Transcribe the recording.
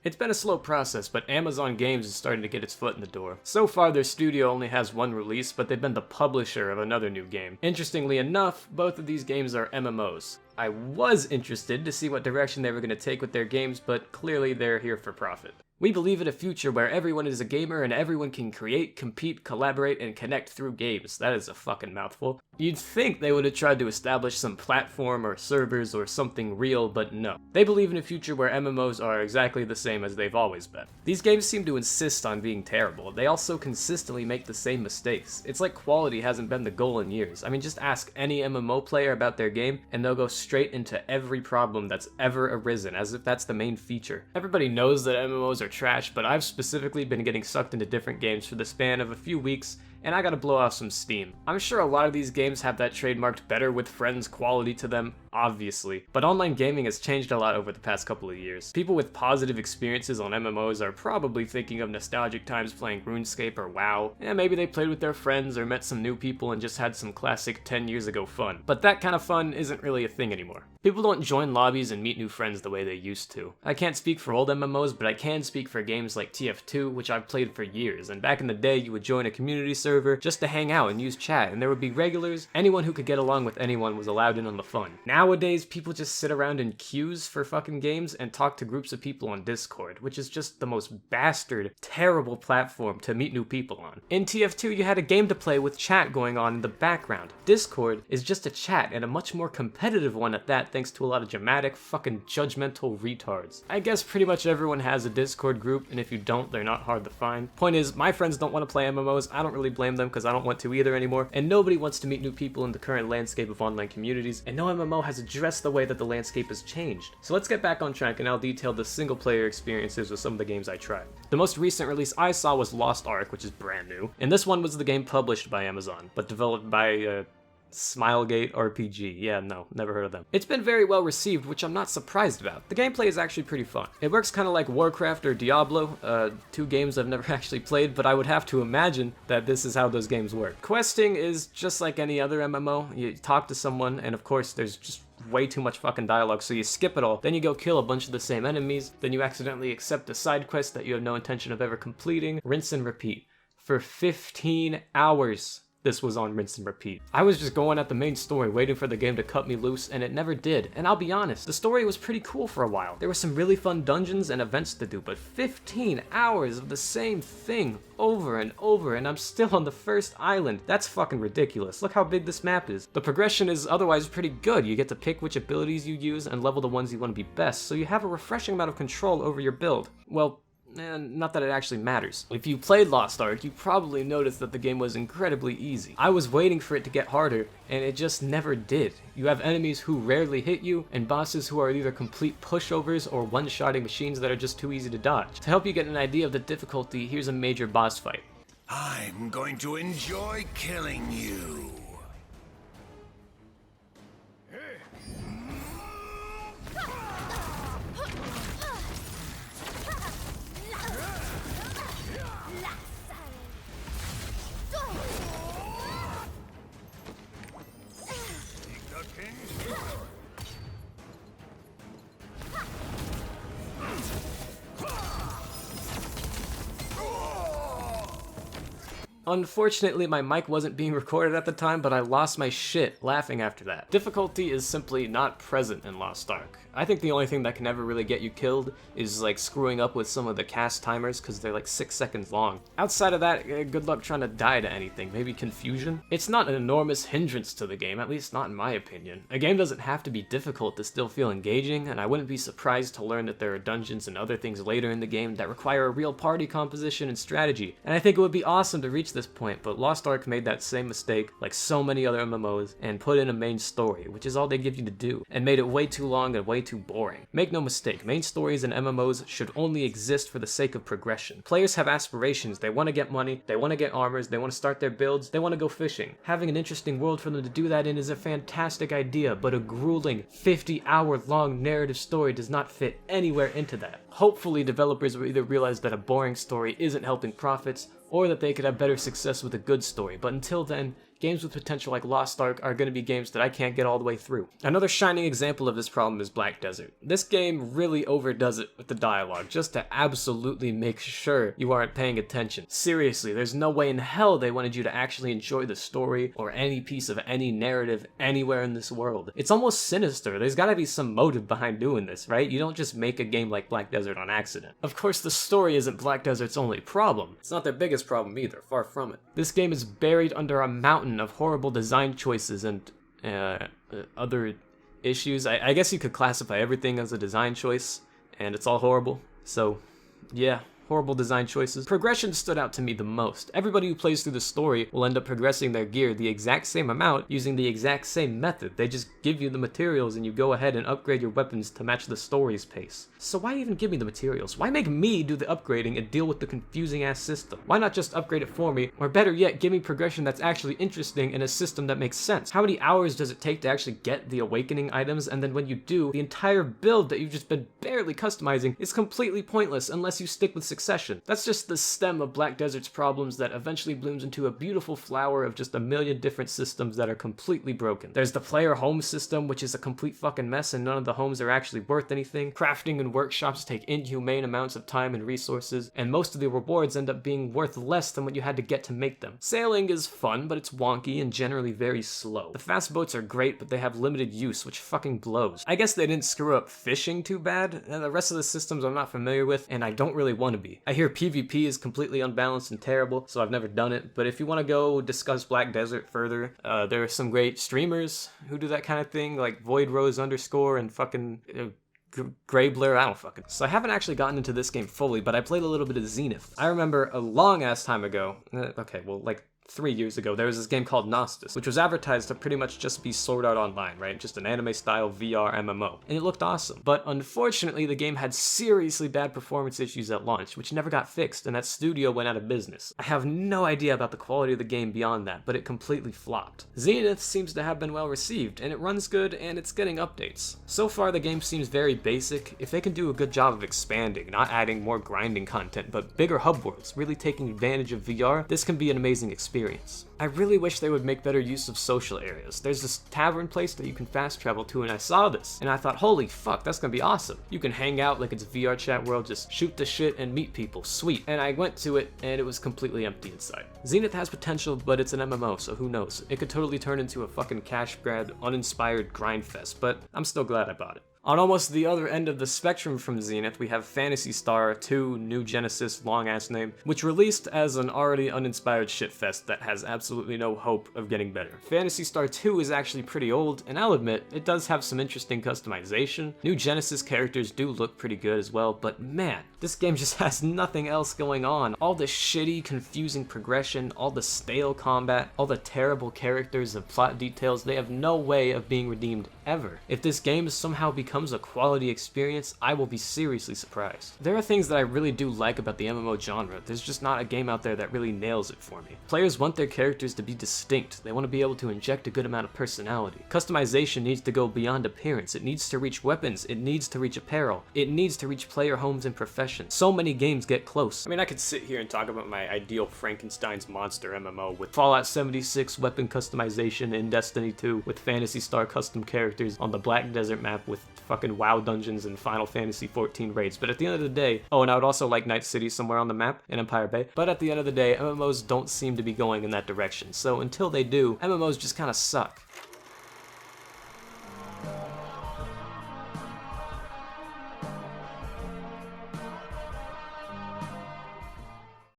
It's been a slow process, but Amazon Games is starting to get its foot in the door. So far, their studio only has one release, but they've been the publisher of another new game. Interestingly enough, both of these games are MMOs. I was interested to see what direction they were going to take with their games, but clearly they're here for profit. We believe in a future where everyone is a gamer and everyone can create, compete, collaborate, and connect through games. That is a fucking mouthful. You'd think they would have tried to establish some platform or servers or something real, but no. They believe in a future where MMOs are exactly the same as they've always been. These games seem to insist on being terrible. They also consistently make the same mistakes. It's like quality hasn't been the goal in years. I mean, just ask any MMO player about their game, and they'll go straight into every problem that's ever arisen, as if that's the main feature. Everybody knows that MMOs are trash, but I've specifically been getting sucked into different games for the span of a few weeks, and I gotta blow off some steam. I'm sure a lot of these games have that trademarked better with friends quality to them, obviously, but online gaming has changed a lot over the past couple of years. People with positive experiences on MMOs are probably thinking of nostalgic times playing RuneScape or WoW, and maybe they played with their friends or met some new people and just had some classic 10 years ago fun. But that kind of fun isn't really a thing anymore. People don't join lobbies and meet new friends the way they used to. I can't speak for old MMOs, but I can speak for games like TF2, which I've played for years, and back in the day you would join a community server just to hang out and use chat, and there would be regulars. Anyone who could get along with anyone was allowed in on the fun. Nowadays, people just sit around in queues for fucking games and talk to groups of people on Discord, which is just the most bastard, terrible platform to meet new people on. In TF2, you had a game to play with chat going on in the background. Discord is just a chat, and a much more competitive one at that, thanks to a lot of dramatic, fucking judgmental retards. I guess pretty much everyone has a Discord group, and if you don't, they're not hard to find. Point is, my friends don't want to play MMOs. I don't really blame them, because I don't want to either anymore, and nobody wants to meet new people in the current landscape of online communities, and no MMO has addressed the way that the landscape has changed. So let's get back on track, and I'll detail the single player experiences with some of the games I tried. The most recent release I saw was Lost Ark, which is brand new, and this one was the game published by Amazon, but developed by, Smilegate RPG. Yeah, no, never heard of them. It's been very well received, which I'm not surprised about. The gameplay is actually pretty fun. It works kind of like Warcraft or Diablo, two games I've never actually played, but I would have to imagine that this is how those games work. Questing is just like any other MMO. You talk to someone, and of course there's just way too much fucking dialogue, so you skip it all, then you go kill a bunch of the same enemies, then you accidentally accept a side quest that you have no intention of ever completing. Rinse and repeat. For 15 hours. This was on rinse and repeat. I was just going at the main story, waiting for the game to cut me loose, and it never did. And I'll be honest, the story was pretty cool for a while. There were some really fun dungeons and events to do, but 15 hours of the same thing over and over, and I'm still on the first island. That's fucking ridiculous. Look how big this map is. The progression is otherwise pretty good. You get to pick which abilities you use and level the ones you want to be best, so you have a refreshing amount of control over your build. Well, not that it actually matters. If you played Lost Ark, you probably noticed that the game was incredibly easy. I was waiting for it to get harder, and it just never did. You have enemies who rarely hit you, and bosses who are either complete pushovers or one-shotting machines that are just too easy to dodge. To help you get an idea of the difficulty, here's a major boss fight. I'm going to enjoy killing you. Unfortunately, my mic wasn't being recorded at the time, but I lost my shit laughing after that. Difficulty is simply not present in Lost Ark. I think the only thing that can ever really get you killed is like screwing up with some of the cast timers because they're like 6 seconds long. Outside of that, good luck trying to die to anything. Maybe confusion? It's not an enormous hindrance to the game, at least not in my opinion. A game doesn't have to be difficult to still feel engaging, and I wouldn't be surprised to learn that there are dungeons and other things later in the game that require a real party composition and strategy. And I think it would be awesome to reach this point, but Lost Ark made that same mistake like so many other MMOs and put in a main story, which is all they give you to do, and made it way too long and way too boring. Make no mistake, main stories in MMOs should only exist for the sake of progression. Players have aspirations, they want to get money, they want to get armors, they want to start their builds, they want to go fishing. Having an interesting world for them to do that in is a fantastic idea, but a grueling 50-hour long narrative story does not fit anywhere into that. Hopefully developers will either realize that a boring story isn't helping profits, or that they could have better success with a good story, but until then, games with potential like Lost Ark are going to be games that I can't get all the way through. Another shining example of this problem is Black Desert. This game really overdoes it with the dialogue, just to absolutely make sure you aren't paying attention. Seriously, there's no way in hell they wanted you to actually enjoy the story or any piece of any narrative anywhere in this world. It's almost sinister. There's gotta be some motive behind doing this, right? You don't just make a game like Black Desert on accident. Of course, the story isn't Black Desert's only problem. It's not their biggest problem either, far from it. This game is buried under a mountain of horrible design choices and other issues. I guess you could classify everything as a design choice, and it's all horrible. So, yeah. Horrible design choices. Progression stood out to me the most. Everybody who plays through the story will end up progressing their gear the exact same amount using the exact same method. They just give you the materials and you go ahead and upgrade your weapons to match the story's pace. So why even give me the materials? Why make me do the upgrading and deal with the confusing ass system? Why not just upgrade it for me? Or better yet, give me progression that's actually interesting in a system that makes sense. How many hours does it take to actually get the awakening items, and then when you do, the entire build that you've just been barely customizing is completely pointless unless you stick with succession. That's just the stem of Black Desert's problems that eventually blooms into a beautiful flower of just a million different systems that are completely broken. There's the player home system, which is a complete fucking mess and none of the homes are actually worth anything. Crafting and workshops take inhumane amounts of time and resources, and most of the rewards end up being worth less than what you had to get to make them. Sailing is fun, but it's wonky and generally very slow. The fast boats are great, but they have limited use, which fucking blows. I guess they didn't screw up fishing too bad, and the rest of the systems I'm not familiar with, and I don't really want to be. I hear PvP is completely unbalanced and terrible, so I've never done it, but if you want to go discuss Black Desert further, there are some great streamers who do that kind of thing, like Void Rose _ and fucking Grabler, I don't fucking. So I haven't actually gotten into this game fully, but I played a little bit of Zenith. I remember a long ass time ago, like 3 years ago, there was this game called Gnostus, which was advertised to pretty much just be Sword Art Online, right? Just an anime-style VR MMO. And it looked awesome. But unfortunately, the game had seriously bad performance issues at launch, which never got fixed, and that studio went out of business. I have no idea about the quality of the game beyond that, but it completely flopped. Zenith seems to have been well received, and it runs good, and it's getting updates. So far, the game seems very basic. If they can do a good job of expanding, not adding more grinding content, but bigger hub worlds, really taking advantage of VR, this can be an amazing experience. I really wish they would make better use of social areas. There's this tavern place that you can fast travel to, and I saw this, and I thought, holy fuck, that's gonna be awesome. You can hang out like it's VR chat world, just shoot the shit and meet people, sweet. And I went to it, and it was completely empty inside. Zenith has potential, but it's an MMO, so who knows? It could totally turn into a fucking cash grab, uninspired grind fest, but I'm still glad I bought it. On almost the other end of the spectrum from Zenith, we have Phantasy Star 2 New Genesis, long-ass name, which released as an already uninspired shitfest that has absolutely no hope of getting better. Phantasy Star 2 is actually pretty old, and I'll admit, it does have some interesting customization. New Genesis characters do look pretty good as well, but man, this game just has nothing else going on. All the shitty, confusing progression, all the stale combat, all the terrible characters and plot details, they have no way of being redeemed ever. If this game somehow becomes a quality experience, I will be seriously surprised. There are things that I really do like about the MMO genre. There's just not a game out there that really nails it for me. Players want their characters to be distinct. They want to be able to inject a good amount of personality. Customization needs to go beyond appearance. It needs to reach weapons. It needs to reach apparel. It needs to reach player homes and professions. So many games get close. I mean, I could sit here and talk about my ideal Frankenstein's monster MMO with Fallout 76 weapon customization in Destiny 2, with Phantasy Star custom characters on the Black Desert map, with fucking WoW dungeons and Final Fantasy 14 raids. But at the end of the day, oh, and I would also like Night City somewhere on the map in Empire Bay. But at the end of the day, MMOs don't seem to be going in that direction. So until they do, MMOs just kind of suck.